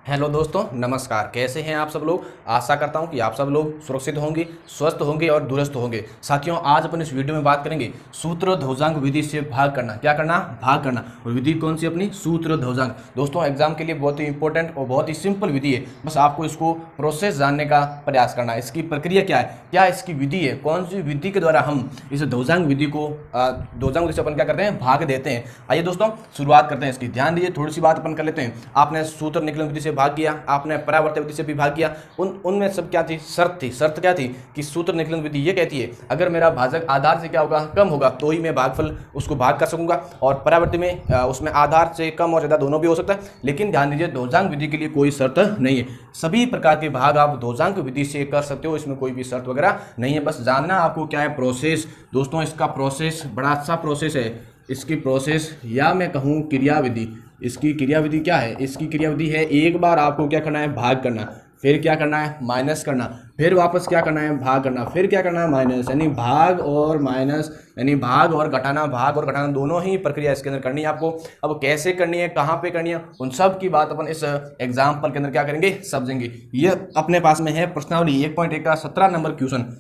Hello दोस्तों, नमस्कार। कैसे हैं आप सब लोग। आशा करता हूं कि आप सब लोग सुरक्षित होंगे, स्वस्थ होंगे और दुरुस्त होंगे। साथियों, आज अपन इस वीडियो में बात करेंगे सूत्र ध्वजांक विधि से भाग करना। क्या करना? भाग करना। और विधि कौन सी? अपनी सूत्र ध्वजांक। दोस्तों, एग्जाम के लिए बहुत ही इंपॉर्टेंट और बहुत ही सिंपल विधि है। बस आपको इसको प्रोसेस जानने का प्रयास करना है। इसकी प्रक्रिया क्या है, क्या इसकी विधि है, कौन सी विधि के द्वारा हम इस ध्वजांक विधि को ध्वजांक विधि से अपन क्या करते हैं, भाग देते हैं। आइए दोस्तों, शुरुआत करते हैं इसकी। ध्यान दीजिए, थोड़ी सी बात अपन कर लेते हैं। आपने सूत्र निकलन विधि से भाग किया, आपने परावर्तक विधि से भी भाग किया। उनमें सब क्या थी? शर्त थी। शर्त क्या थी कि सूत्र निकलन विधि ये कहती है अगर मेरा भाजक आधार से क्या होगा, कम होगा, तो ही मैं भागफल उसको भाग कर सकूंगा। और परावर्ती में उसमें आधार से कम और ज्यादा दोनों भी हो सकता है। लेकिन ध्यान दीजिए, ध्वजांक विधि के लिए कोई शर्त नहीं है। सभी प्रकार के भाग आप ध्वजांक विधि से कर सकते हो, इसमें कोई भी शर्त वगैरह नहीं है। बस जानना आपको क्या है प्रोसेस। दोस्तों, इसका प्रोसेस बड़ा अच्छा प्रोसेस है। इसकी प्रोसेस या मैं कहूँ क्रियाविधि, इसकी क्रियाविधि क्या है? इसकी क्रियाविधि है, एक बार आपको क्या करना है, भाग करना, फिर क्या करना है, माइनस करना, फिर वापस क्या करना है, भाग करना, फिर क्या करना है, माइनस। यानी भाग और माइनस, यानी भाग और घटाना, भाग और घटाना दोनों ही प्रक्रिया इसके अंदर करनी है आपको। अब कैसे करनी है, कहाँ पे करनी है, उन सब की बात अपन इस एग्जाम्पल के अंदर क्या करेंगे, समझेंगे। ये अपने पास में है प्रश्नावली 1.1 का 17 नंबर क्वेश्चन।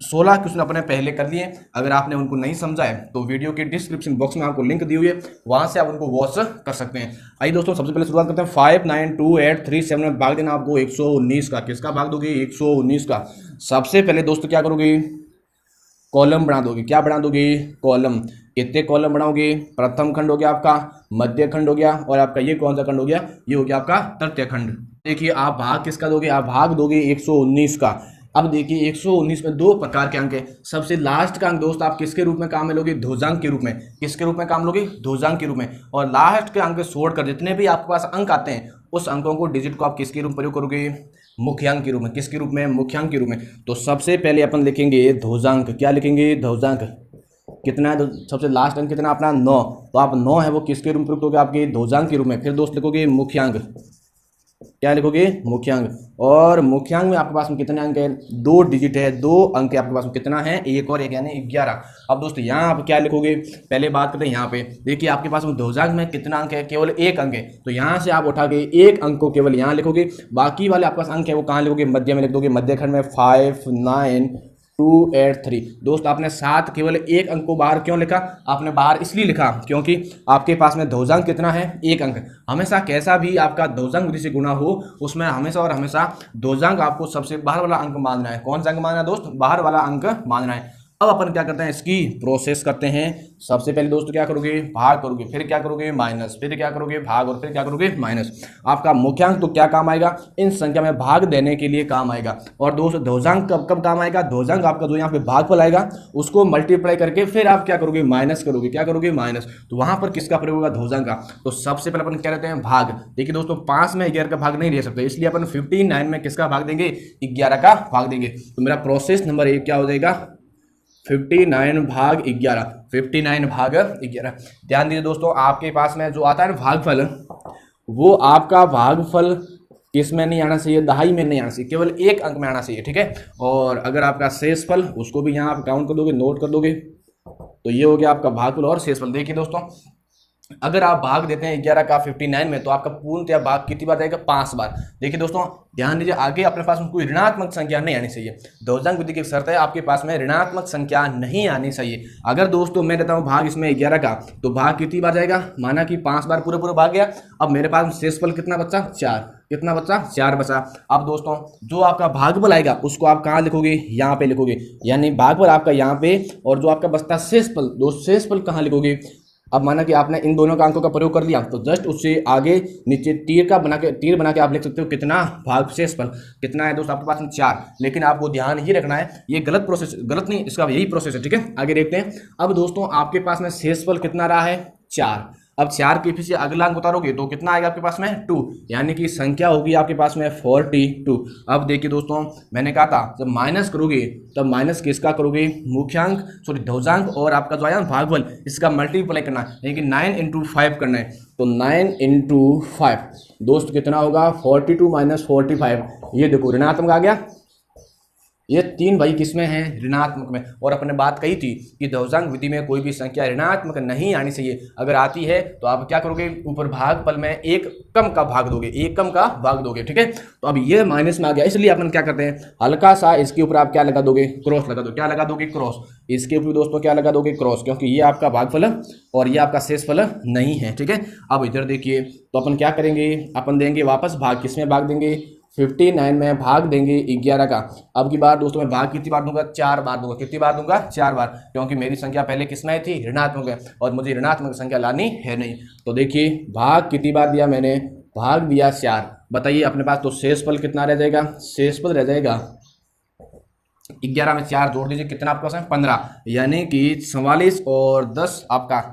16 क्वेश्चन अपने पहले कर लिए। अगर आपने उनको नहीं समझा है तो वीडियो के डिस्क्रिप्शन बॉक्स में आपको लिंक दी हुई है, वहां से आप उनको वॉच कर सकते हैं। आइए दोस्तों, सबसे पहले शुरुआत करते हैं। 5, 9, 2, 8, 3, 7 में भाग देना आपको 119 का। किसका भाग दोगे? 119 का। सबसे पहले दोस्तों क्या करोगे, कॉलम बना दोगे। क्या बना दोगे? कॉलम। कितने कॉलम बनाओगे? प्रथम खंड हो गया आपका, मध्य खंड हो गया, और आपका ये कौन सा खंड हो गया? ये हो गया आपका तृतीय खंड। देखिए, आप भाग किसका दोगे? आप भाग दोगे 119 का। अब देखिए, 119 में दो प्रकार के अंक है। सबसे लास्ट का अंक दोस्त आप किसके रूप में काम में लोगे? ध्वजांक के रूप में। किसके रूप में काम लोगे? ध्वजांक के रूप में। और लास्ट के अंक छोड़कर जितने भी आपके पास अंक आते हैं, उस अंकों को, डिजिट को आप किसके रूप में प्रयोग करोगे? मुख्यांक के रूप में। किसके रूप में? मुख्यांक के रूप में। तो सबसे पहले अपन लिखेंगे ध्वजांक। क्या लिखेंगे? ध्वजांक। कितना है? सबसे लास्ट अंक कितना अपना? 9। तो आप 9 है वो किसके रूप में प्रयुक्त होगा? आपके ध्वजांक के रूप में। फिर दोस्त लिखोगे मुख्यांक। क्या लिखोगे? मुख्यांक। और मुख्यांक में आपके पास में कितने अंक है? 2 डिजिट है, 2 अंक है आपके पास में। कितना है? 1 और 1 यानी 11। अब दोस्तों यहाँ आप क्या लिखोगे? पहले बात करते हैं यहाँ पे। देखिए, आपके पास में ध्वजांक में कितना अंक है? केवल 1 अंक है। तो यहाँ से आप उठा के 1 अंक को केवल यहाँ लिखोगे। बाकी वाले आपके पास अंक है वो कहाँ लिखोगे? मध्य में लिख दोगे। मध्य खंड में 5, 9, 2, 8, 3। दोस्त, आपने 7 केवल 1 अंक को बाहर क्यों लिखा? आपने बाहर इसलिए लिखा क्योंकि आपके पास में ध्वजांक कितना है? 1 अंक। हमेशा कैसा भी आपका ध्वजांक विधि से गुणा हो, उसमें हमेशा और हमेशा ध्वजांक आपको सबसे बाहर वाला अंक मानना है। कौन सा अंक मानना है दोस्त? बाहर वाला अंक मानना है। अब अपन क्या करते हैं, इसकी प्रोसेस करते हैं। सबसे पहले दोस्तों क्या करोगे? भाग करोगे, फिर क्या करोगे? माइनस, फिर क्या करोगे? भाग, और फिर क्या करोगे? माइनस। आपका मुख्यांक तो क्या काम आएगा? इन संख्या में भाग देने के लिए काम आएगा। और दोस्तों, ध्वजांक कब कब काम आएगा? ध्वजांक आपका जो यहाँ पे भागफल आएगा उसको मल्टीप्लाई करके फिर आप क्या करोगे? माइनस करोगे। क्या करोगे? माइनस। तो वहां पर किसका प्रयोग होगा? ध्वजांक का। तो सबसे पहले अपन क्या रहते हैं? भाग। देखिए दोस्तों, 5 में 11 का भाग नहीं ले सकते, इसलिए अपन 59 में किसका भाग देंगे? 11 का भाग देंगे। तो मेरा प्रोसेस नंबर 1 क्या हो जाएगा? 59 भाग 11। 59 भाग 11। ध्यान दीजिए दोस्तों, आपके पास में जो आता है ना भागफल, वो आपका भागफल किस में नहीं आना चाहिए? दहाई में नहीं आना चाहिए, केवल 1 अंक में आना चाहिए। ठीक है। और अगर आपका शेषफल, उसको भी यहाँ आप काउंट कर दोगे, नोट कर दोगे। तो ये हो गया आपका भागफल और शेषफल। देखिए दोस्तों, अगर आप भाग देते हैं 11 का 59 में, तो आपका पूर्णतः भाग कितनी बार जाएगा? 5 बार। देखिए दोस्तों, ध्यान दीजिए, आगे अपने पास में कोई ऋणात्मक संख्या नहीं आनी चाहिए। ध्वजांक विधि की शर्त है आपके पास में ऋणात्मक संख्या नहीं आनी चाहिए। अगर दोस्तों मैं देता हूं भाग इसमें 11 का, तो भाग कितनी बार जाएगा? माना कि 5 बार पूरे पूरे भाग गया। अब मेरे पास शेषफल कितना बचा? 4। कितना बचा? 4 बचा। अब दोस्तों, जो आपका भागफल आएगा उसको आप कहाँ लिखोगे? यहाँ पे लिखोगे। यानी भागफल आपका यहाँ पे, और जो आपका बचता शेषफल, दोस्त शेषफल कहाँ लिखोगे? अब माना कि आपने इन दोनों का अंकों का प्रयोग कर लिया, तो जस्ट उससे आगे नीचे तीर बना के आप लिख सकते हो कितना? भाग शेषफल कितना है दोस्त? आपके पास में 4। लेकिन आपको ध्यान ये रखना है, ये गलत प्रोसेस, गलत नहीं, इसका यही प्रोसेस है। ठीक है, आगे देखते हैं। अब दोस्तों, आपके पास में शेषफल कितना रहा है? 4। अब 4 के पीछे अगला अंक उतारोगे तो कितना आएगा आपके पास में? 2। यानी कि संख्या होगी आपके पास में 42। अब देखिए दोस्तों, मैंने कहा था जब माइनस करोगे तब माइनस किसका करोगे? मुख्यांक, सॉरी ध्वजांक, और आपका जो आया भागफल, इसका मल्टीप्लाई करना है, यानी कि 9 × 5 करना है। तो 9 × 5 दोस्त कितना होगा? 42 - 45। ये देखो ऋणात्मक आ गया। ये तीन भाई किसमें हैं, ऋणात्मक में। और अपने बात कही थी कि ध्वजांक विधि में कोई भी संख्या ऋणात्मक नहीं आनी चाहिए, अगर आती है तो आप क्या करोगे, ऊपर भागफल में एक कम का भाग दोगे, एक कम का भाग दोगे, ठीक है। तो अब ये माइनस में आ गया, इसलिए अपन क्या करते हैं, हल्का सा इसके ऊपर आप क्या लगा दोगे, क्रॉस लगा दो। क्या लगा दोगे, क्रॉस। इसके ऊपर दोस्तों क्या लगा दोगे, क्रॉस, क्योंकि ये आपका भागफल और ये आपका शेषफल नहीं है, ठीक है। अब इधर देखिए, तो अपन क्या करेंगे, अपन देंगे वापस भाग, किसमें भाग देंगे, 59 में भाग देंगे 11 का। अब की बार दोस्तों मैं भाग कितनी बार दूंगा, 4 बार दूंगा। कितनी बार दूंगा, 4 बार, क्योंकि मेरी संख्या पहले किसमें थी, ऋणात्मक है, और मुझे ऋणात्मक संख्या लानी है नहीं। तो देखिए भाग कितनी बार दिया मैंने, भाग दिया 4। बताइए अपने पास तो शेषफल कितना रह जाएगा, शेषफल रह जाएगा 11 में 4 जोड़ दीजिए, कितना आपके पास है, 15, यानी कि 44 और 10 आपका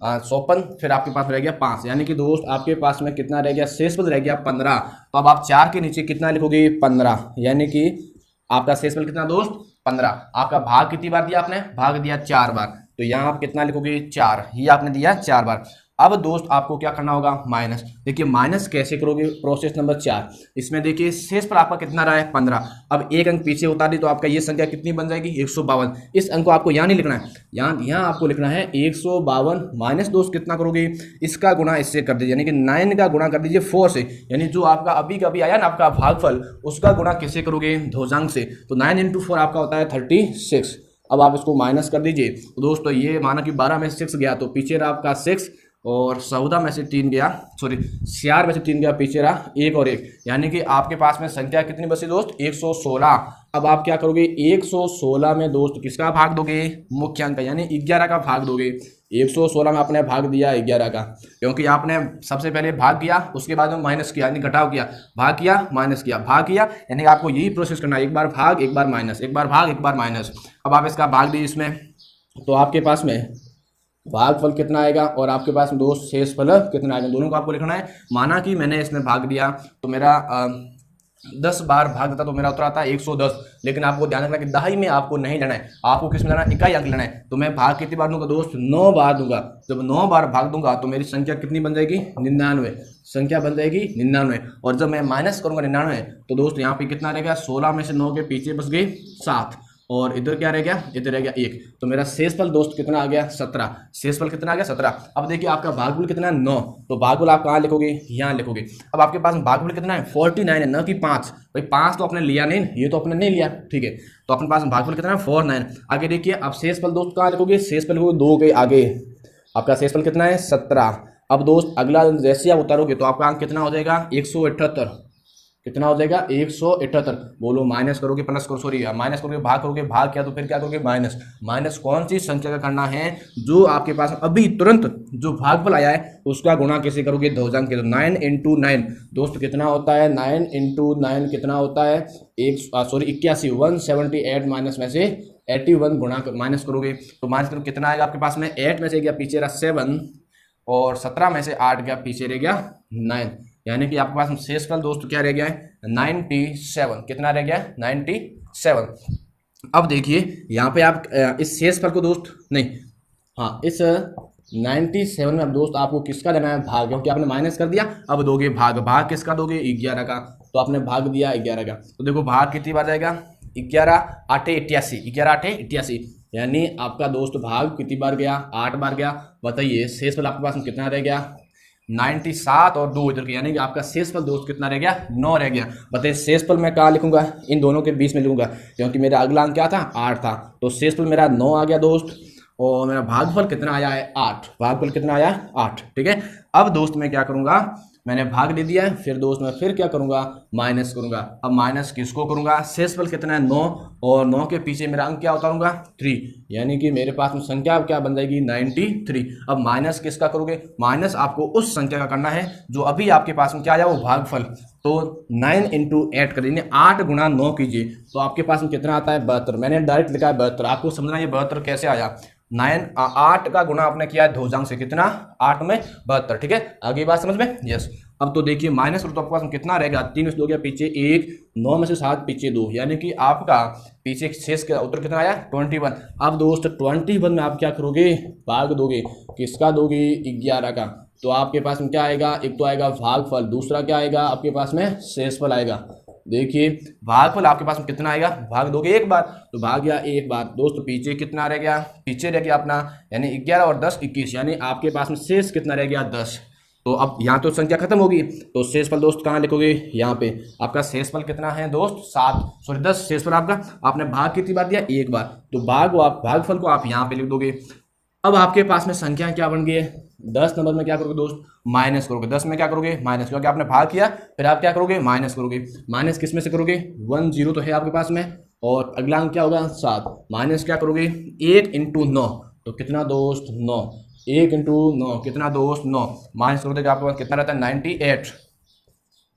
54, फिर आपके पास रह गया 5, यानी कि दोस्त आपके पास में कितना रह गया, शेषफल रह गया 15। तो अब आप 4 के नीचे कितना लिखोगे, 15, यानी कि आपका शेषफल कितना दोस्त, 15। आपका भाग कितनी बार दिया आपने, भाग दिया 4 बार, तो यहाँ आप कितना लिखोगे, 4, ये आपने दिया 4 बार। अब दोस्त आपको क्या करना होगा, माइनस। देखिए माइनस कैसे करोगे, प्रोसेस नंबर 4। इसमें देखिए शेषफल आपका कितना रहा है, 15। अब एक अंक पीछे उतार दी तो आपका ये संख्या कितनी बन जाएगी, 152। इस अंक को आपको यहाँ नहीं लिखना है, यहाँ आपको लिखना है 152 माइनस दोस्त कितना करोगे, इसका गुणा इससे कर दीजिए, यानी कि 9 का गुणा कर दीजिए 4 से, यानी जो आपका अभी कभी आया ना आपका भागफल, उसका गुणा किससे करोगे, ध्वजांक से। तो 9 × 4 आपका होता है 36। अब आप इसको माइनस कर दीजिए, तो दोस्तों ये माना कि 12 में 6 गया तो पीछे रहा आपका 6, और 14 में से 3 गया, सॉरी 4 में से 3 गया, पीछे रहा 1 और 1, यानी कि आपके पास में संख्या कितनी बची दोस्त, 116। अब आप क्या करोगे, 116 में दोस्त किसका भाग दोगे, मुख्य अंक यानी 11 का भाग दोगे। 116 में आपने भाग दिया 11 का, क्योंकि आपने सबसे पहले भाग किया, उसके बाद में माइनस किया, यानी घटाव किया, भाग किया माइनस किया, भाग किया, यानी आपको यही प्रोसेस करना है, एक बार भाग एक बार माइनस, एक बार भाग एक बार माइनस। अब आप इसका भाग दीजिए इसमें, तो आपके पास में भागफल कितना आएगा और आपके पास दोस्त शेषफल कितना आएगा, दोनों को आपको लिखना है। माना कि मैंने इसमें भाग दिया तो मेरा 10 बार भाग देता तो मेरा उत्तर आता है 110, लेकिन आपको ध्यान रखना कि दहाई में आपको नहीं लेना है, आपको किस में लेना है, इकाई अंक लेना है। तो मैं भाग कितनी बार दूंगा दोस्त, 9 बार दूंगा। जब 9 बार भाग दूंगा तो मेरी संख्या कितनी बन जाएगी, 99, संख्या बन जाएगी 99। और जब मैं माइनस करूंगा 99 तो दोस्त यहाँ पे कितना रहेगा, 16 में से 9 के पीछे बच गई 7, और इधर क्या रह गया, इधर रह गया 1। तो मेरा शेषफल दोस्त कितना आ गया, 17। शेषफल कितना आ गया, 17। अब देखिए आपका भागफल कितना है, 9, तो भागफल आप कहाँ लिखोगे, यहाँ लिखोगे। अब आपके पास भागफल कितना है, 49 है, न कि 5। भाई 5 तो आपने लिया नहीं, ये तो आपने नहीं लिया, ठीक है। तो अपने पास भागफल कितना है, 49। आगे देखिए आप शेषफल दोस्त कहाँ लिखोगे, शेषफल लिखोगे 2 के आगे, आपका शेषफल कितना है, 17। अब दोस्त अगला जैसे आप उतारोगे तो आपका अंक कितना हो जाएगा, 178। कितना हो जाएगा, 178। बोलो माइनस करोगे, प्लस करो, सॉरी माइनस करोगे, भाग करोगे, भाग किया तो फिर क्या करोगे, माइनस। माइनस कौन सी संख्या का करना है, जो आपके पास अभी तुरंत जो भागफल आया है उसका गुणा कैसे करोगे, ध्वजांक के। तो 9 × 9 दोस्त कितना होता है, 9 × 9 कितना होता है, 81, 178 माइनस में से 81 गुणा माइनस करोगे तो माइनस करो कितना आएगा आपके पास में, 8 में से गया पीछे रहा 7, और 17 में से 8 गया पीछे रह गया 9, यानी कि आपके पास शेषफल दोस्तों क्या रह गया है, 97। कितना रह गया है, 97। अब देखिए यहाँ पे आप इस शेषफल को दोस्त नहीं, हाँ इस 97 में अब दोस्त आपको किसका लेना है, भाग, क्योंकि आपने माइनस कर दिया, अब दोगे भाग। भाग किसका दोगे, 11 का, तो आपने भाग दिया 11 का। तो देखो भाग कितनी बार जाएगा, 11 8 88, 11 8 88, यानी आपका दोस्त भाग कितनी बार गया, 8 बार गया। बताइए शेषफल आपके पास में कितना रह गया, 97 और 2 इधर के, यानी कि आपका शेषफल दोस्त कितना रह गया, 9 रह गया। बताइए शेषफल मैं कहाँ लिखूंगा, इन दोनों के बीच में लिखूंगा, क्योंकि मेरा अगला अंक क्या था, 8 था। तो शेषफल मेरा 9 आ गया दोस्त, और मेरा भागफल कितना आया है, 8। भागफल कितना आया, 8, ठीक है। अब दोस्त मैं क्या करूंगा, मैंने भाग दे दिया है, फिर दोस्त मैं फिर क्या करूंगा, माइनस करूंगा। अब माइनस किसको करूंगा, शेषफल कितना है, 9, और 9 के पीछे मेरा अंक क्या उतारूंगा, 3, यानी कि मेरे पास में संख्या क्या बन जाएगी, 93। अब माइनस किसका करोगे, माइनस आपको उस संख्या का करना है जो अभी आपके पास में क्या आया, वो भागफल। तो 9 × 8 कर दीजिए, 8 × 9 कीजिए, तो आपके पास में कितना आता है, 72। मैंने डायरेक्ट लिखा है 72, आपको समझना ये 72 कैसे आया। 8 का गुणा आपने किया है ध्वजांक से, कितना, 8 में 72, ठीक है। आगे बात समझ में, यस। अब तो देखिए माइनस करो तो आपके पास कितना रहेगा, 3 में से 2 गया पीछे 1, 9 में से 7 पीछे 2, यानी कि आपका पीछे शेष का उत्तर कितना आया, 21। अब दोस्त 21 में आप क्या करोगे, भाग दोगे, किसका दोगे, 11 का। तो आपके पास में क्या आएगा, एक तो आएगा भागफल, दूसरा क्या आएगा आपके पास में, शेषफल आएगा। देखिए भागफल आपके पास में कितना आएगा, भाग दोगे एक बार तो भाग गया एक बार दोस्त, पीछे कितना रह गया, पीछे रह गया अपना यानी 11 और 10 21, यानी आपके पास में शेष कितना रह गया 10। तो अब यहाँ तो संख्या खत्म होगी तो शेषफल दोस्त कहाँ लिखोगे, यहाँ पे आपका शेषफल कितना है दोस्त 10। शेषफल आपका, आपने भाग कितनी बार दिया, एक बार, तो भागफल को आप यहाँ पे लिख दोगे। अब आपके पास में संख्या क्या बन गई है, 10 नंबर में क्या करोगे दोस्त, माइनस करोगे। 10 में क्या करोगे, माइनस, क्योंकि आपने भाग किया फिर आप क्या करोगे, माइनस करोगे। माइनस किस में से करोगे, 1 0 तो है आपके पास में, और अगला अंक क्या होगा 7, माइनस क्या करोगे 1 × 9, तो कितना दोस्त 9, 1 × 9 कितना दोस्त 9, माइनस करोगे आपके पास कितना रहता है 98,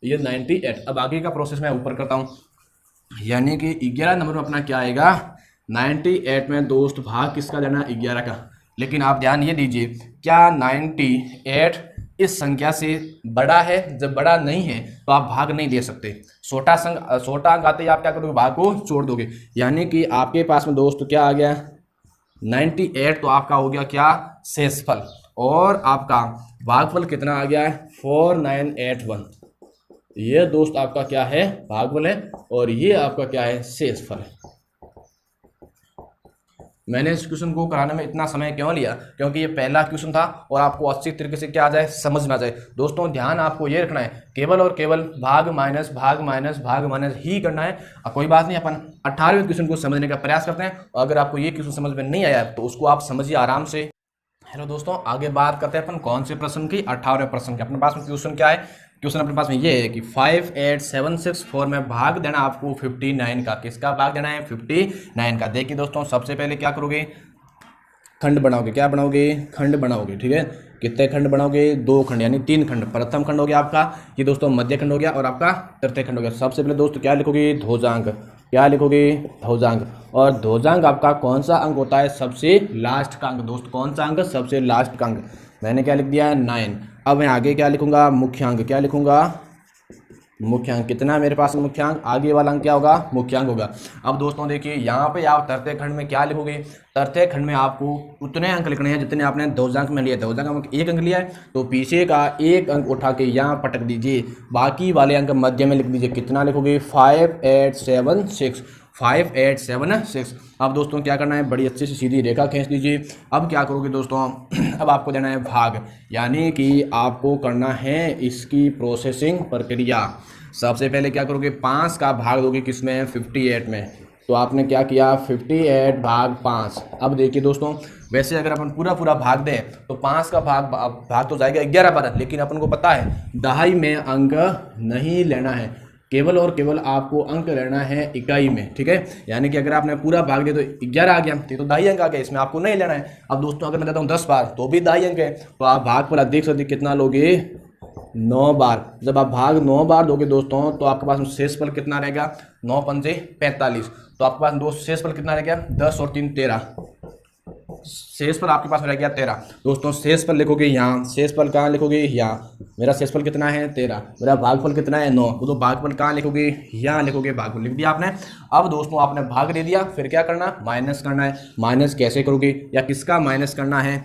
ये 98। अब आगे का प्रोसेस मैं ऊपर करता हूँ, यानी कि 11 नंबर में अपना क्या आएगा 98 में दोस्त भाग किसका देना है 11 का। लेकिन आप ध्यान ये दीजिए, क्या 98 इस संख्या से बड़ा है, जब बड़ा नहीं है तो आप भाग नहीं दे सकते। छोटा अंक आते ही आप क्या करोगे, भाग को छोड़ दोगे। यानी कि आपके पास में दोस्त क्या आ गया 98, तो आपका हो गया क्या शेषफल, और आपका भागफल कितना आ गया है 4981। ये दोस्त आपका क्या है भागफल है, और ये आपका क्या है शेषफल है। मैंने इस क्वेश्चन को कराने में इतना समय क्यों लिया, क्योंकि ये पहला क्वेश्चन था और आपको अच्छी तरीके से क्या आ जाए, समझ में आ जाए। दोस्तों ध्यान आपको ये रखना है, केवल और केवल भाग माइनस ही करना है। कोई बात नहीं, अपन 18वें क्वेश्चन को समझने का प्रयास करते हैं। अगर आपको ये क्वेश्चन समझ में नहीं आया तो उसको आप समझिए आराम से। हेलो दोस्तों, आगे बात करते हैं अपन कौन से प्रश्न की, 18वें प्रश्न की। अपने पास में क्वेश्चन क्या है, क्वेश्चन अपने पास में ये है कि 58764 में भाग देना आपको 59 का, किसका भाग देना है 59 का। देखिए दोस्तों, सबसे पहले क्या करोगे, खंड बनाओगे, क्या बनाओगे, खंड बनाओगे, ठीक है। कितने खंड बनाओगे, 2 खंड, यानी 3 खंड। प्रथम खंड हो गया आपका ये दोस्तों मध्य खंड हो गया, और आपका तृतीय खंड हो गया। सबसे पहले दोस्तों क्या लिखोगे, ध्वजांक, क्या लिखोगे ध्वजांक। और ध्वजांक आपका कौन सा अंक होता है, सबसे लास्ट का अंक दोस्त, कौन सा अंक, सबसे लास्ट का अंक। मैंने क्या लिख दिया है 9। अब मैं आगे क्या लिखूंगा, मुख्यांक, क्या लिखूंगा मुख्यांक। कितना मेरे पास मुख्यांक, आगे वाला अंक क्या होगा मुख्यांक होगा। अब दोस्तों देखिए यहाँ पे आप तृतीय खंड में क्या लिखोगे, तृतीय खंड में आपको उतने अंक लिखने हैं जितने आपने ध्वजांक में लिए। ध्वजांक में 1 अंक लिया है तो पीछे का 1 अंक उठा के यहाँ पटक दीजिए, बाकी वाले अंक मध्य में लिख दीजिए। कितना लिखोगे 5876। अब दोस्तों क्या करना है, बड़ी अच्छी सी सीधी रेखा खींच दीजिए। अब क्या करोगे दोस्तों, अब आपको देना है भाग, यानी कि आपको करना है इसकी प्रोसेसिंग प्रक्रिया। सबसे पहले क्या करोगे, 5 का भाग दोगे किसमें 58 में, तो आपने क्या किया 58 भाग 5। अब देखिए दोस्तों, वैसे अगर अपन पूरा भाग दें तो 5 का भाग तो जाएगा 11 बार, लेकिन अपन को पता है दहाई में अंक नहीं लेना है, केवल और केवल आपको अंक लेना है इकाई में, ठीक है। यानी कि अगर आपने पूरा भाग दिया तो 11 आ गया, तो दहाई अंक आ गया, इसमें आपको नहीं लेना है। अब दोस्तों अगर मैं देता हूँ 10 बार तो भी दहाई अंक है, तो आप भाग पर देख सकते कितना लोगे 9 बार। जब आप भाग 9 बार दोगे दोस्तों तो आपके पास शेषफल कितना रहेगा, 9 पंजे 45, तो आपके पास दोस्त शेषफल कितना रह गया 10 और 3 13, शेषफल आपके पास रह गया 13। दोस्तों शेषफल लिखोगे यहाँ, शेषफल कहाँ लिखोगे यहाँ, मेरा शेषफल कितना है 13, मेरा भागफल कितना है 9, तो भागफल कहाँ लिखोगे, यहाँ लिखोगे, भागफल लिख दिया आपने। अब दोस्तों आपने भाग दे दिया, फिर क्या करना, माइनस करना है। माइनस कैसे करोगे या किसका माइनस करना है।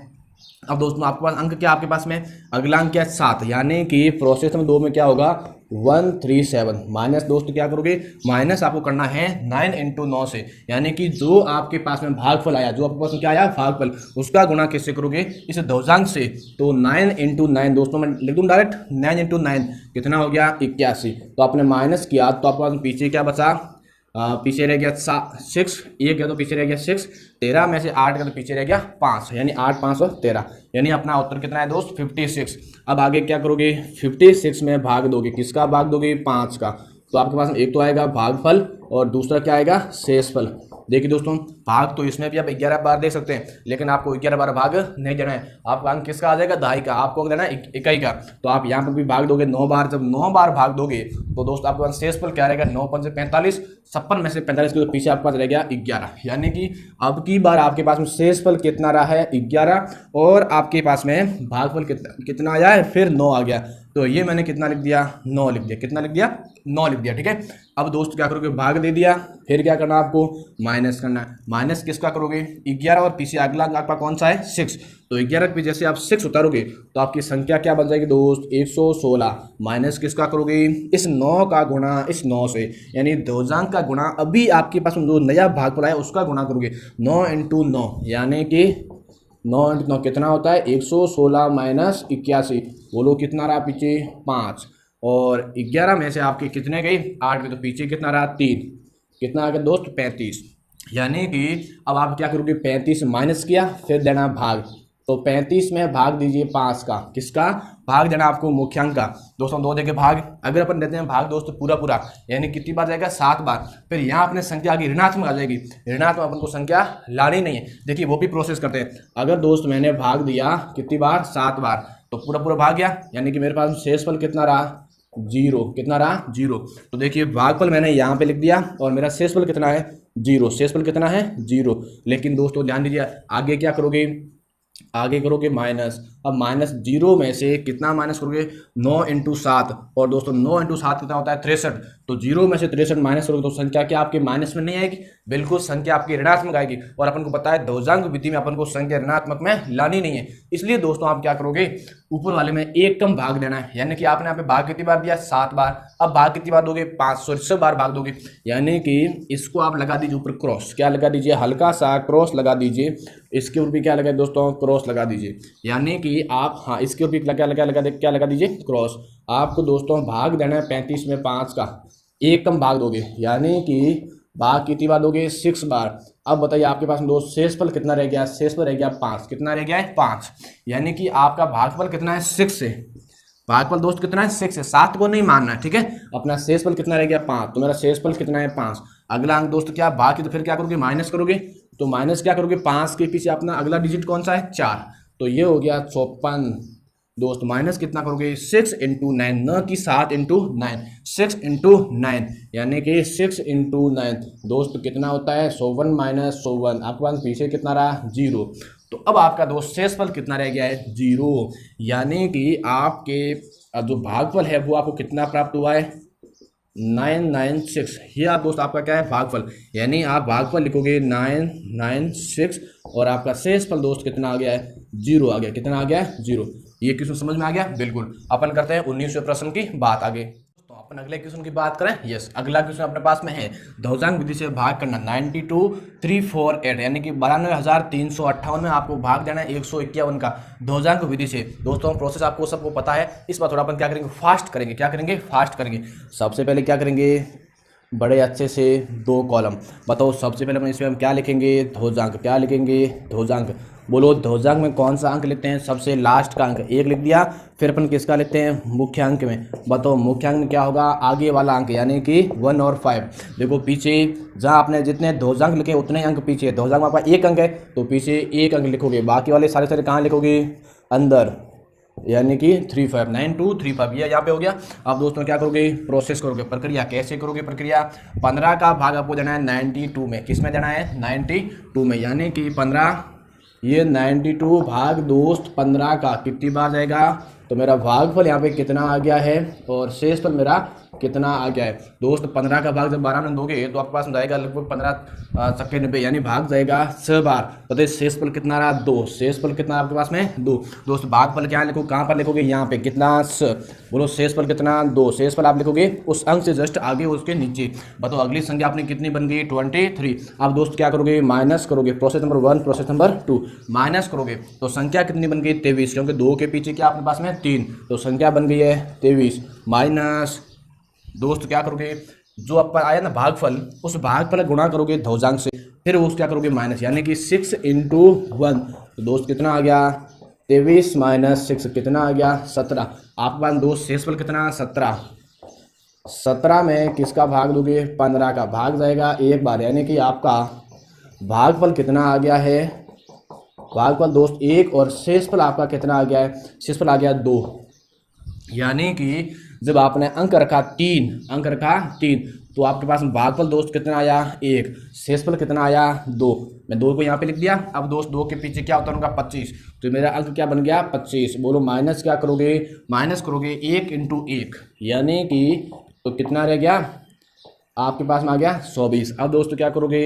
अब दोस्तों आपके पास अंक क्या, आपके पास में अगला अंक क्या है 7, यानी कि प्रोसेस में 2 में क्या होगा 137। माइनस दोस्तों क्या करोगे, माइनस आपको करना है 9 × 9 से, यानी कि जो आपके पास में भागफल आया, जो आपके पास में क्या आया भागफल, उसका गुणा कैसे करोगे, इस ध्वजांक से। तो 9 × 9 दोस्तों मैं लिख दूँ डायरेक्ट, 9 × 9 कितना हो गया 81। तो आपने माइनस किया तो आपके पास पीछे क्या बचा, पीछे रह गया 6, 1 गया तो पीछे रह गया 6, 13 में से 8 गया तो पीछे रह गया 5, यानी 8 5 और 13, यानी अपना उत्तर कितना है दोस्त 56। अब आगे क्या करोगे, 56 में भाग दोगे, किसका भाग दोगे 5 का, तो आपके पास एक तो आएगा भागफल और दूसरा क्या आएगा शेषफल। देखिए दोस्तों, भाग तो इसमें भी आप 11 बार दे सकते हैं, लेकिन आपको 11 बार भाग नहीं देना है। आपका अंक किसका आ जाएगा दहाई का, आपको अंक देना है इकाई का। तो आप यहाँ पर भी भाग दोगे 9 बार, जब 9 बार भाग दोगे तो दोस्त आपके पास शेषफल क्या रहेगा 9 पंजे 45, 56 में से 45 के तो पीछे आपके पास रह गया 11, यानी कि अब की बार आपके पास में शेषफल कितना रहा है 11, और आपके पास में भागफल कितना आया है फिर 9 आ गया। तो ये मैंने कितना लिख दिया, 9 लिख दिया। कितना लिख दिया, 9 लिख दिया। ठीक है, अब दोस्त क्या करोगे, भाग दे दिया, फिर क्या करना आपको, माइनस करना है। माइनस किसका करोगे, 11 और पीछे अगला अंक आपका कौन सा है, 6। तो 11 पे जैसे आप 6 उतारोगे तो आपकी संख्या क्या बन जाएगी दोस्त, 116। माइनस किसका करोगे, इस 9 का गुणा इस 9 से, यानी ध्रुवजांक का गुणा अभी आपके पास जो नया भागफल आया उसका गुणा करोगे। 9 × 9 यानी कि 9 × 9 कितना होता है, 116 माइनस 81। बोलो कितना रहा पीछे, 5। और 11 में से आपके कितने गई, 8 में, तो पीछे कितना रहा, 3। कितना आ गया दोस्त, 35। यानी कि अब आप क्या करोगे, 35 माइनस किया, फिर देना भाग। तो 35 में भाग दीजिए 5 का, किसका भाग देना आपको, मुख्यांक का। दोस्तों 2 देके भाग, अगर अपन देते हैं भाग दोस्तों पूरा पूरा, यानी कितनी बार जाएगा, 7 बार। फिर यहाँ अपने संख्या आगे ऋणात्मक आ जाएगी, ऋणात्मक अपन को संख्या लानी नहीं है। देखिए वो भी प्रोसेस करते हैं। अगर दोस्त मैंने भाग दिया कितनी बार, 7 बार, तो पूरा पूरा भाग गया, यानी कि मेरे पास शेषफल कितना रहा, 0। कितना रहा, 0। तो देखिए भागफल मैंने यहाँ पे लिख दिया और मेरा शेषफल कितना है, 0। शेषफल कितना है, 0। लेकिन दोस्तों ध्यान दीजिए, आगे क्या करोगे, आगे करोगे माइनस। अब माइनस 0 में से कितना माइनस करोगे, 9 × 7। और दोस्तों 9 × 7 कितना होता है, 63। तो 0 में से 63 माइनस करोगे तो संख्या क्या आपके माइनस में नहीं आएगी, बिल्कुल संख्या आपकी ऋणात्मक आएगी। और अपन को पता है ध्रुवजांक विधि में अपन को संख्या ऋणात्मक में लानी नहीं है। इसलिए दोस्तों आप क्या करोगे, ऊपर वाले में एक कम भाग देना है, यानी कि आपने यहाँ पे भाग कितनी बार दिया, 7 बार। अब भाग कितनी बार दोगे, 500 बार भाग दोगे। यानी कि इसको आप लगा दीजिए ऊपर क्रॉस, क्या लगा दीजिए, हल्का सा क्रॉस लगा दीजिए। इसके ऊपर भी क्या लगा दोस्तों, क्रॉस लगा दीजिए। यानी कि आप, हाँ इसके ऊपर क्या लगा दीजिए, क्रॉस। आपको दोस्तों भाग देना है 35 में 5 का, एक कम भाग दोगे, यानी कि भाग कितनी बार दोगे, 6 बार। अब बताइए आपके पास दोस्त शेषफल कितना रह गया, शेषफल रह गया 5। कितना रह गया है, 5। यानी कि आपका भागफल कितना है, 6 से। भागफल दोस्त कितना है, 6 से, 7 को नहीं मानना है। ठीक है, अपना शेषफल कितना रह गया, 5। तो मेरा शेषफल कितना है, 5। अगला अंक दोस्त क्या, भाग की, तो फिर क्या करोगे, माइनस करोगे। तो माइनस क्या करोगे, 5 के पीछे अपना अगला डिजिट कौन सा है, 4। तो ये हो गया 54। दोस्त माइनस कितना करोगे, 6 × 9, न कि 7 × 9, 6 × 9, यानी कि 6 × 9 दोस्त कितना होता है, 51 माइनस 51। आपके पास पीछे कितना रहा, 0। तो अब आपका दोस्त शेषफल कितना रह गया है, 0। यानी कि आपके जो भागफल है वो आपको कितना प्राप्त हुआ है, 996। ये आप दोस्त आपका क्या है, भागफल। यानी आप भागफल लिखोगे 996 और आपका शेषफल दोस्त कितना आ गया है, 0 आ गया। कितना आ गया है, 0। ये क्वेश्चन समझ में आ गया, बिल्कुल। अपन करते हैं 19वें प्रश्न की बात आगे। तो अपन अगले क्वेश्चन की बात करें। यस, अगला क्वेश्चन अपने पास में है, ध्रुवजांक विधि से भाग करना 92,348, यानी कि 92,358 में आपको भाग देना है 151 का ध्रुवजांक विधि से। दोस्तों प्रोसेस आपको सबको पता है, इस बार थोड़ा अपन क्या करेंगे, फास्ट करेंगे। क्या करेंगे, फास्ट करेंगे। सबसे पहले क्या करेंगे, बड़े अच्छे से 2 कॉलम। बताओ सबसे पहले हम इसमें हम क्या लिखेंगे, ध्रुवजांक। क्या लिखेंगे, ध्रुवजांक। बोलो ध्रुवजांक में कौन सा अंक लिखते हैं, सबसे लास्ट का अंक 1 लिख दिया। फिर अपन किसका लिखते हैं, मुख्यांक में। बताओ मुख्यांक में क्या होगा, आगे वाला अंक, यानी कि 1 और 5। देखो पीछे जहाँ आपने जितने ध्रुवजांक लिखे उतने अंक पीछे, ध्रुवजांक में आपका 1 अंक है तो पीछे 1 अंक लिखोगे, बाकी वाले सारे कहाँ लिखोगे, अंदर, यानी कि 359235 ये यहाँ पे हो गया। अब दोस्तों क्या करोगे, प्रोसेस करोगे, प्रक्रिया कैसे करोगे, प्रक्रिया 15 का भाग आपको देना है 92 में। किस में देना है, 92 में, यानी कि 15, ये 92 भाग दोस्त 15 का कितनी बार जाएगा, तो मेरा भागफल यहाँ पे कितना आ गया है और शेषफल मेरा कितना आ गया है। दोस्त 15 का भाग जब 12 में दोगे तो आपके पास जाएगा लगभग 15 सके 90, यानी भाग जाएगा 6 बार। तो शेषफल कितना रहा, 2। शेषफल कितना आपके पास में, 2। दोस्त भागफल क्या लिखो, कहाँ पर लिखोगे, यहाँ पे कितना, बोलो शेषफल कितना, 2। शेषफल आप लिखोगे उस अंक से जस्ट आगे उसके नीचे। बताओ अगली संख्या अपनी कितनी बन गई, 23। आप दोस्त क्या करोगे, माइनस करोगे। Process number 1, process number 2, minus करोगे तो संख्या कितनी बन गई, 23, क्योंकि 2 के पीछे क्या अपने पास में 3, तो संख्या बन गई है 23। माइनस दोस्त क्या करोगे, जो आपका आया ना भागफल, उस भागफल गुणा करोगे ध्रुवजांक से, फिर वो क्या करोगे माइनस, यानी कि 6 × 1। तो दोस्त कितना आ गया, 23 माइनस 6 कितना आ गया, 17। आपके पास दोस्त शेषफल कितना, 17। 17 में किसका भाग दोगे, 15 का भाग जाएगा 1 बार, यानी कि आपका भागफल कितना आ गया है, भागफल दोस्त 1 और शेषफल आपका कितना आ गया है, शेषफल आ गया 2। यानी कि जब आपने अंक रखा 3, तो आपके पास में भागफल दोस्त कितना आया 1, शेषफल कितना आया 2। मैं 2 को यहाँ पे लिख दिया। अब दोस्त 2 के पीछे क्या होता होगा 25, तो मेरा अंक क्या बन गया 25। बोलो माइनस क्या करोगे, माइनस करोगे 1 इंटू 1, यानी कि तो कितना रह गया आपके पास में आ गया 120। अब दोस्तों क्या करोगे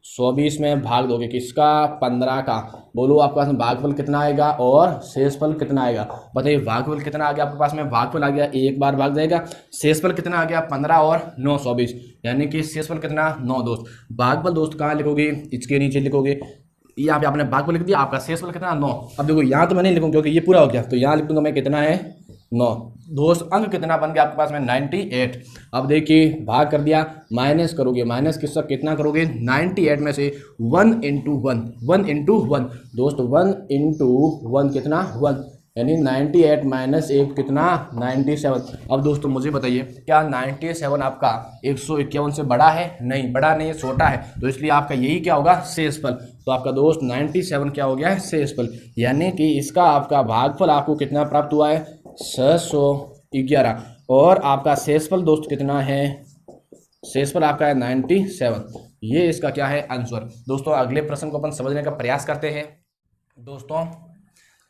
120 में भाग दोगे किसका 15 का। बोलो आपके पास में भागफल कितना आएगा और शेषफल कितना आएगा। बताइए भागफल कितना आ गया आपके पास में, भागफल आ गया 1 बार भाग जाएगा। शेषफल कितना आ गया 15 और 9 120, यानी कि शेषफल कितना 9 दोस्त। भागफल दोस्त कहाँ लिखोगे, इसके नीचे लिखोगे। यहाँ पे आपने भागफल लिख दिया, आपका शेषफल कितना 9। अब देखो यहाँ तो मैं नहीं लिखूंगा क्योंकि ये पूरा हो गया, तो यहाँ लिख दूंगा मैं कितना है 9 दोस्त। अंक कितना बन गया आपके पास में 98। अब देखिए भाग कर दिया, माइनस करोगे, माइनस किसका कितना करोगे 98 में से 1 इंटू 1 दोस्त, 1 इंटू 1 कितना 1, यानी 98 माइनस 1 कितना 97। अब दोस्तों मुझे बताइए क्या 97 आपका 151 से बड़ा है, नहीं बड़ा नहीं है, छोटा है, तो इसलिए आपका यही क्या होगा शेषफल। तो आपका दोस्त 97 क्या हो गया है शेषफल, यानी कि इसका आपका भागफल आपको कितना प्राप्त हुआ है 611, और आपका शेषफल दोस्त कितना है, शेषफल आपका है 97। ये इसका क्या है आंसर। दोस्तों अगले प्रश्न को अपन समझने का प्रयास करते हैं।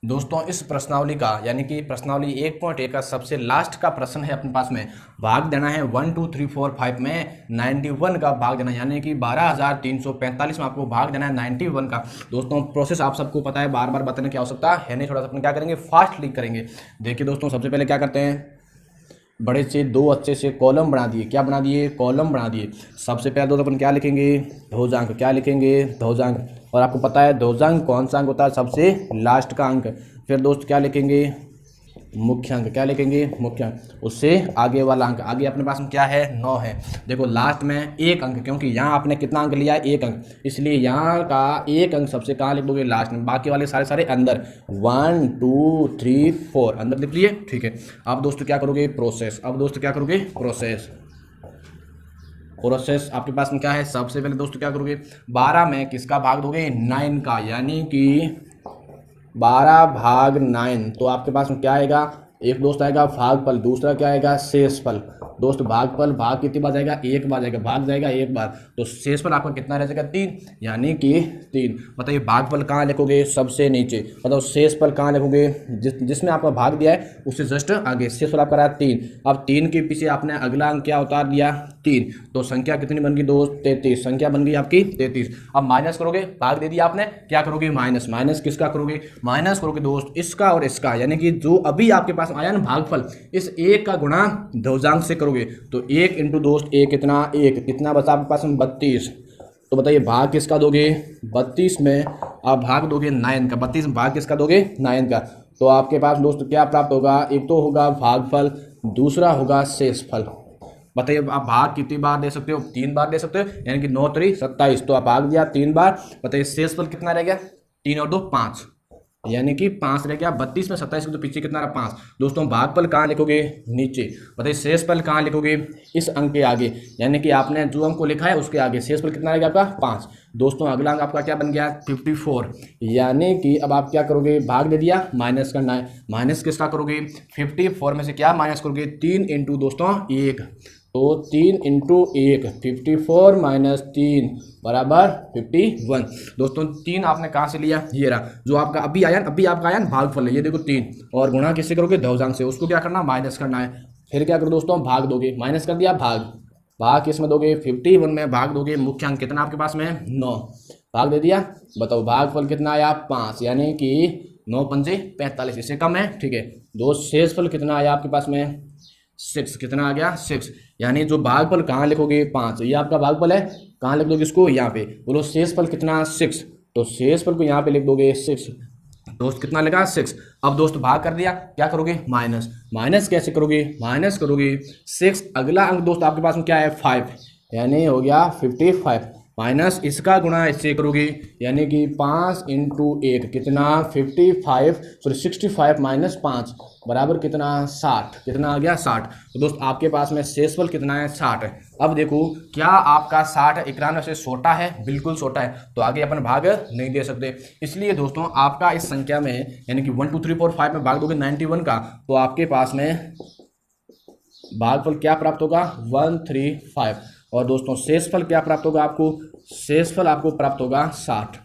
दोस्तों इस प्रश्नावली का यानी कि प्रश्नावली 1.1 का सबसे लास्ट का प्रश्न है अपने पास में, भाग देना है 1 2 3 4 5 में 91 का भाग देना है, यानी कि 12345 में आपको भाग देना है 91 का। दोस्तों प्रोसेस आप सबको पता है, बार बार बताने की आवश्यकता है नहीं, थोड़ा सा अपन क्या करेंगे फास्टली करेंगे। देखिए दोस्तों सबसे पहले क्या करते हैं, बड़े से 2 अच्छे से कॉलम बना दिए, क्या बना दिए कॉलम बना दिए। सबसे पहले दोस्तों अपन क्या लिखेंगे ध्रुवजांक, क्या लिखेंगे ध्रुवजांक, और आपको पता है ध्रुवजांक कौन सा अंक होता है सबसे लास्ट का अंक। फिर दोस्त क्या लिखेंगे मुख्यांक, क्या लिखेंगे मुख्यांक, उससे आगे वाला अंक। आगे अपने पास में क्या है 9 है। देखो लास्ट में 1 अंक, क्योंकि यहाँ आपने कितना अंक लिया है 1 अंक, इसलिए यहाँ का 1 अंक सबसे कहाँ लिख दोगे लास्ट में, बाकी वाले सारे अंदर 1 2 3 4 अंदर लिख लिए, ठीक है। अब दोस्तों क्या करोगे प्रोसेस, अब दोस्तों क्या करोगे प्रोसेस आपके पास में क्या है, सबसे पहले दोस्तों क्या करोगे 12 में किसका भाग दोगे 9 का, यानी कि 12 भाग 9, तो आपके पास में क्या आएगा, एक दोस्त आएगा भागफल, दूसरा क्या आएगा शेषफल। दोस्त भागफल भाग कितनी बार जाएगा 1 बार जाएगा, भाग जाएगा 1 बार, तो शेषफल आपका कितना रह जाएगा 3, यानी कि 3। बताइए भागफल कहाँ लिखोगे सबसे नीचे, मतलब शेषफल कहाँ लिखोगे जिसमें आपका भाग दिया है उससे जस्ट आगे, शेषफल आपका रहा 3। अब 3 के पीछे आपने अगला अंक क्या उतार दिया 3, तो संख्या कितनी बन गई दोस्त 33, संख्या बन गई आपकी 33। अब माइनस करोगे, भाग दे दिया आपने, क्या करोगे माइनस, माइनस किसका करोगे, माइनस करोगे दोस्त इसका और इसका, यानी कि जो अभी आपके पास आया ना भागफल, इस 1 का गुणा ध्रुवजांक से करोगे, तो 1 इंटू दोस्त 1 कितना 1, कितना बचा आपके पास में 32। तो बताइए भाग किसका दोगे 32 में आप भाग दोगे 9 का, 32 में भाग किसका दोगे 9 का, तो आपके पास दोस्त क्या प्राप्त होगा, एक तो होगा भागफल, दूसरा होगा शेषफल। बताइए आप भाग कितनी बार दे सकते हो 3 बार दे सकते हो, यानी कि 9 3 27, तो आप भाग दिया 3 बार। बताइए शेषफल कितना रह गया 3 और 2 5, यानी कि 5 रह गया, 32 में 27 तो पीछे कितना रहा 5। दोस्तों भागफल कहाँ लिखोगे नीचे, बताइए शेषफल कहाँ लिखोगे इस अंक के आगे, यानी कि आपने जो अंक को लिखा है उसके आगे, शेषफल कितना रहेगा आपका 5। दोस्तों अगला अंक आपका क्या बन गया 54, यानी कि अब आप क्या करोगे भाग दे दिया, माइनस करना है, माइनस किसका करोगे 54 में से क्या माइनस करोगे 3 इंटू दोस्तों 1, तो 3 इंटू 1 54 माइनस 3 बराबर 51। दोस्तों 3 आपने कहाँ से लिया, ये रहा जो आपका अभी आया, अभी आपका आया भागफल है, ये देखो 3, और गुणा किससे करोगे ध्रुवजांक से, उसको क्या करना माइनस करना है। फिर क्या करो दोस्तों भाग दोगे, माइनस कर दिया भाग किस में दोगे 51 में भाग दोगे, मुख्यांक कितना आपके पास में 9, भाग दे दिया। बताओ भागफल कितना आया 5, यानी कि 9 पंजे 45, इससे कम है, ठीक है। दोस्त शेषफल कितना आया आपके पास में 6, कितना आ गया 6, यानी जो भागफल कहाँ लिखोगे 5, ये आपका भागफल है, कहाँ लिख दोगे इसको यहाँ पे, बोलो शेषफल कितना 6, तो शेषफल को यहाँ पे लिख दोगे 6, दोस्त कितना लगा 6। अब दोस्त भाग कर दिया, क्या करोगे माइनस, माइनस कैसे करोगे, माइनस करोगे 6, अगला अंक दोस्त आपके पास में क्या है 5, यानी हो गया 55, माइनस इसका गुणा इससे करोगे, यानी कि 5 इंटू 1 कितना 65 माइनस 5 बराबर कितना 60, कितना आ गया 60। तो दोस्त आपके पास में शेषफल कितना है 60 है। अब देखो क्या आपका 60 91 से छोटा है, बिल्कुल छोटा है, तो आगे अपन भाग नहीं दे सकते, इसलिए दोस्तों आपका इस संख्या में यानी कि 1 2 3 4 5 में भाग दोगे 91 का, तो आपके पास में भागफल क्या प्राप्त होगा 135। और दोस्तों शेषफल क्या प्राप्त होगा आपको, शेषफल आपको प्राप्त होगा 60।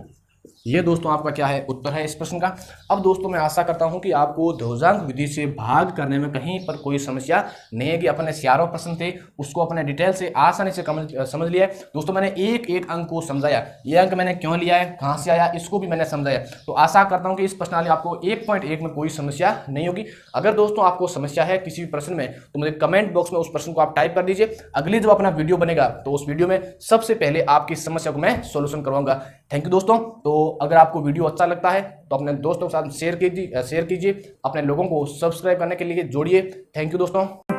ये दोस्तों आपका क्या है, उत्तर है इस प्रश्न का। अब दोस्तों मैं आशा करता हूं कि आपको ध्रुवजांक विधि से भाग करने में कहीं पर कोई समस्या नहीं है, कि अपने चारों प्रश्न थे उसको अपने डिटेल से आसानी से समझ लिया है। दोस्तों मैंने एक एक अंक को समझाया, ये अंक मैंने क्यों लिया है, कहाँ से आया, इसको भी मैंने समझाया। तो आशा करता हूँ कि इस प्रश्नावली आपको 1.1 में कोई समस्या नहीं होगी। अगर दोस्तों आपको समस्या है किसी भी प्रश्न में तो मुझे कमेंट बॉक्स में उस प्रश्न को आप टाइप कर दीजिए। अगली जब अपना वीडियो बनेगा तो उस वीडियो में सबसे पहले आपकी समस्या को मैं सोल्यूशन करवाऊंगा। थैंक यू दोस्तों। तो अगर आपको वीडियो अच्छा लगता है तो अपने दोस्तों के साथ शेयर कीजिए, अपने लोगों को सब्सक्राइब करने के लिए जोड़िए। थैंक यू दोस्तों।